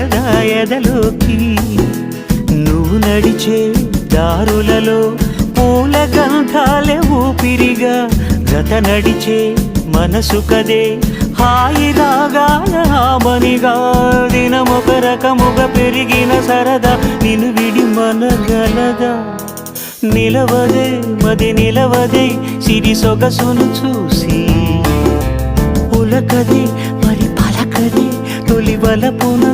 సరదా ఎదలోకి నువ్వు నడిచే దారులలో పూల గంధాలే ఊపిరిగా గత నడిచే మనసు కదే హాయి రాగాల హామనిగా దినమొక రకముగా పెరిగిన సరదా నిన్ను విడి మనగలదా నిలవదే మది నిలవదే సిరి సొగసును చూసి పులకదే మరి పలకదే తొలి వలపున